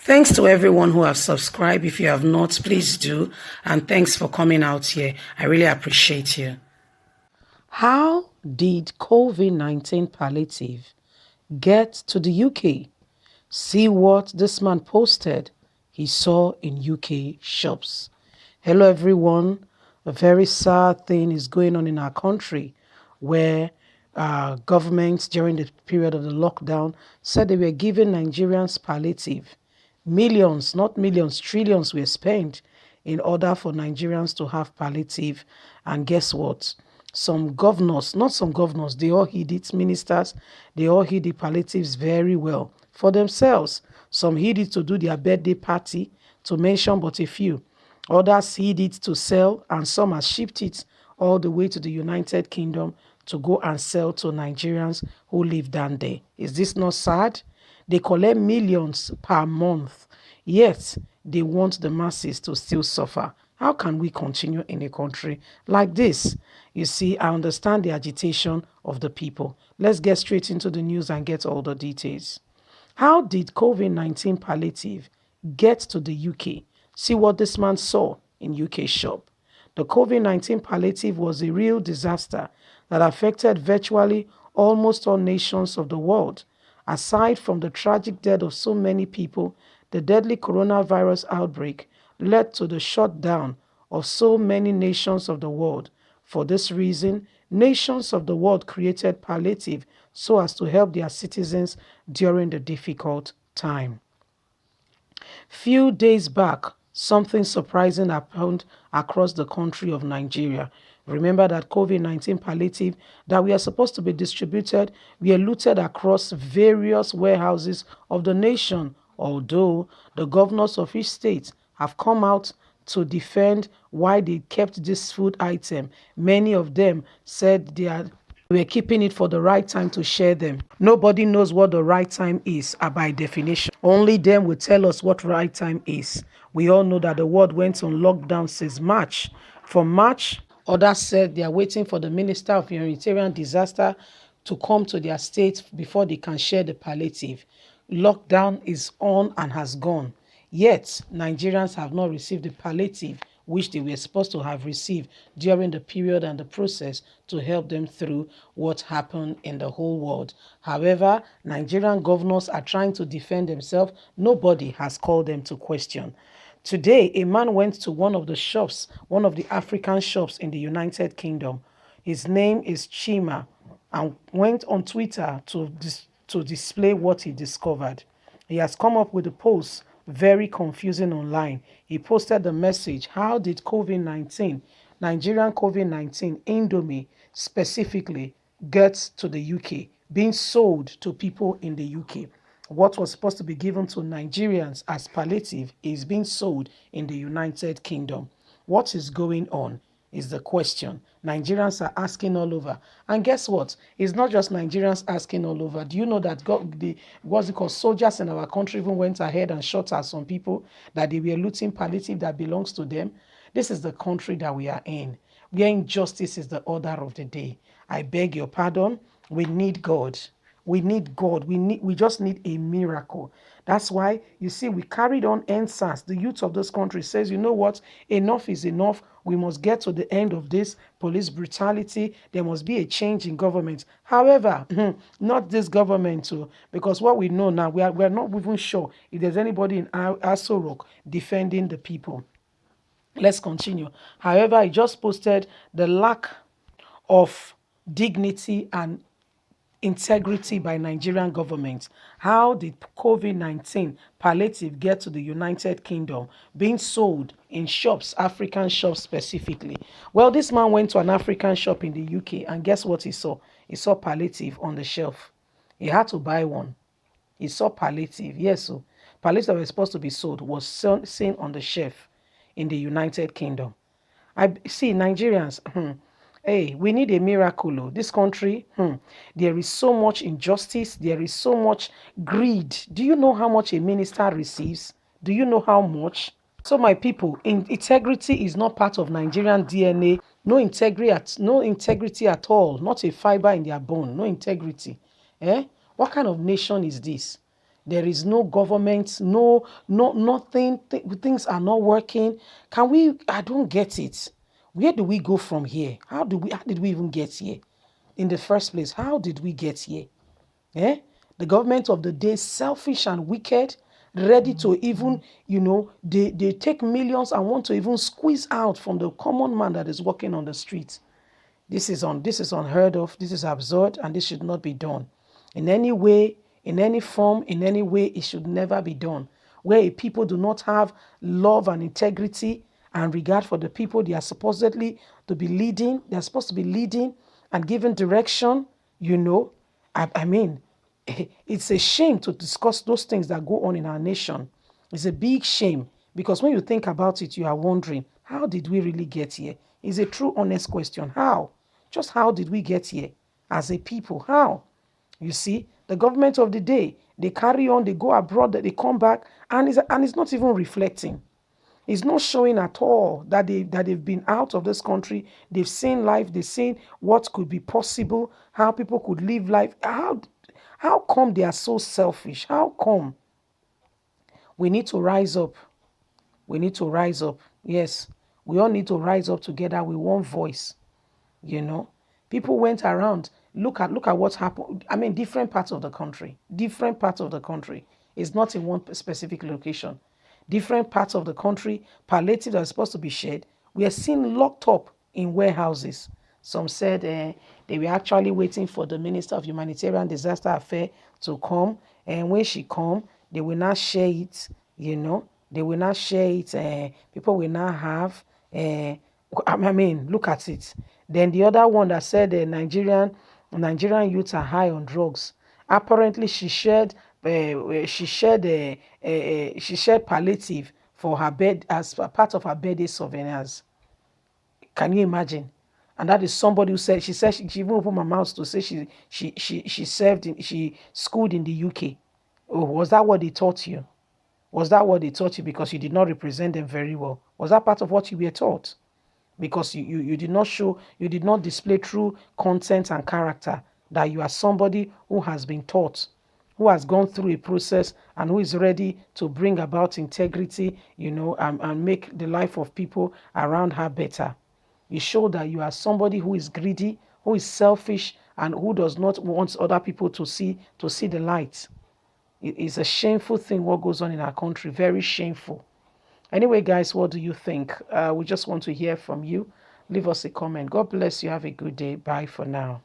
Thanks to everyone who have subscribed. If you have not, please do. And thanks for coming out here. I really appreciate you. How did COVID-19 palliative get to the UK? See what this man posted he saw in UK shops. Hello everyone. A very sad thing is going on in our country where governments during the period of the lockdown said they were giving Nigerians palliative. Millions, not millions, trillions were spent in order for Nigerians to have palliative. And guess what? Some governors, not some governors, they all hid it, ministers, they all hid the palliatives very well for themselves. Some hid it to do their birthday party, to mention but a few. Others hid it to sell, and some have shipped it all the way to the United Kingdom to go and sell to Nigerians who live down there. Is this not sad? They collect millions per month, yet they want the masses to still suffer. How can we continue in a country like this? You see, I understand the agitation of the people. Let's get straight into the news and get all the details. How did COVID-19 palliative get to the UK? See what this man saw in UK shop. The COVID-19 palliative was a real disaster that affected virtually almost all nations of the world. Aside from the tragic death of so many people, the deadly coronavirus outbreak led to the shutdown of so many nations of the world. For this reason, nations of the world created palliative so as to help their citizens during the difficult time. Few days back, something surprising happened across the country of Nigeria. Remember that COVID-19 palliative that we are supposed to be distributed were looted across various warehouses of the nation, although the governors of each state have come out to defend why they kept this food item. Many of them said they were keeping it for the right time to share them. Nobody knows what the right time is by definition. Only them will tell us what right time is. We all know that the world went on lockdown since March. From March, others said they are waiting for the Minister of Humanitarian Disaster to come to their state before they can share the palliative. Lockdown is on and has gone. Yet, Nigerians have not received the palliative which they were supposed to have received during the period and the process to help them through what happened in the whole world. However, Nigerian governors are trying to defend themselves. Nobody has called them to question. Today, a man went to one of the shops, one of the African shops in the United Kingdom. His name is Chima, and went on Twitter to display what he discovered. He has come up with a post very confusing online. He posted the message, how did COVID-19, Nigerian COVID-19, Indomie specifically, get to the UK, being sold to people in the UK? What was supposed to be given to Nigerians as palliative is being sold in the United Kingdom. What is going on is the question Nigerians are asking all over. And guess what? It's not just Nigerians asking all over. Do you know that what's it called, soldiers in our country even went ahead and shot at some people that they were looting palliative that belongs to them? This is the country that we are in, where injustice is the order of the day. I beg your pardon. We need God. We need God. We just need a miracle. That's why, you see, we carried on NSAS. The youth of this country says, you know what? Enough is enough. We must get to the end of this police brutality. There must be a change in government. However, not this government too, because what we know now, we're not even sure if there's anybody in Aso Rock defending the people. Let's continue. However, I just posted the lack of dignity and integrity by Nigerian government. How did COVID-19 palliative get to the United Kingdom, being sold in shops, African shops specifically? Well, this man went to an African shop in the UK, and guess what he saw? He saw palliative on the shelf. He had to buy one. He saw palliative. Yes, so palliative that was supposed to be sold was seen on the shelf in the United Kingdom. I see Nigerians. Hey, we need a miracle. Oh. This country, there is so much injustice. There is so much greed. Do you know how much a minister receives? Do you know how much? So my people, integrity is not part of Nigerian DNA. No integrity at all. Not a fiber in their bone. No integrity. Eh? What kind of nation is this? There is no government, nothing. Things are not working. Can we? I don't get it. Where do we go from here? How did we even get here in the first place? How did we get here? Eh? The government of the day, selfish and wicked, ready to even, they take millions and want to even squeeze out from the common man that is walking on the street. This is unheard of. This is absurd, and this should not be done. In any way, in any form, in any way, it should never be done. Where people do not have love and integrity and regard for the people they are supposedly to be leading, they are supposed to be leading and giving direction, you know. I mean, it's a shame to discuss those things that go on in our nation. It's a big shame because when you think about it, you are wondering, how did we really get here? It's a true, honest question. How? Just how did we get here as a people? How? You see, the government of the day, they carry on, they go abroad, they come back, and it's not even reflecting. It's not showing at all that they've been out of this country. They've seen life. They've seen what could be possible, how people could live life. How come they are so selfish? How come? We need to rise up. We need to rise up. Yes, we all need to rise up together with one voice. you know People went around. Look at what happened. I mean, different parts of the country. It's not in one specific location. Different parts of the country, palliative that is supposed to be shared, we are seen locked up in warehouses. Some said they were actually waiting for the Minister of Humanitarian Disaster Affairs to come, and when she come, they will not share it. They will not share it. People will not have. I mean, look at it. Then the other one that said Nigerian youths are high on drugs. Apparently, she shared palliative for her bed as a part of her birthday souvenirs. Can you imagine? And that is somebody who said she even opened her mouth to say she schooled in the UK. Oh, was that what they taught you? Was that what they taught you because you did not represent them very well? Was that part of what you were taught? Because you did not show, you did not display true content and character, that you are somebody who has been taught, who has gone through a process and who is ready to bring about integrity, and make the life of people around her better. You show that you are somebody who is greedy, who is selfish, and who does not want other people to see the light. It is a shameful thing what goes on in our country, very shameful. Anyway, guys, what do you think? We just want to hear from you. Leave us a comment. God bless you. Have a good day. Bye for now.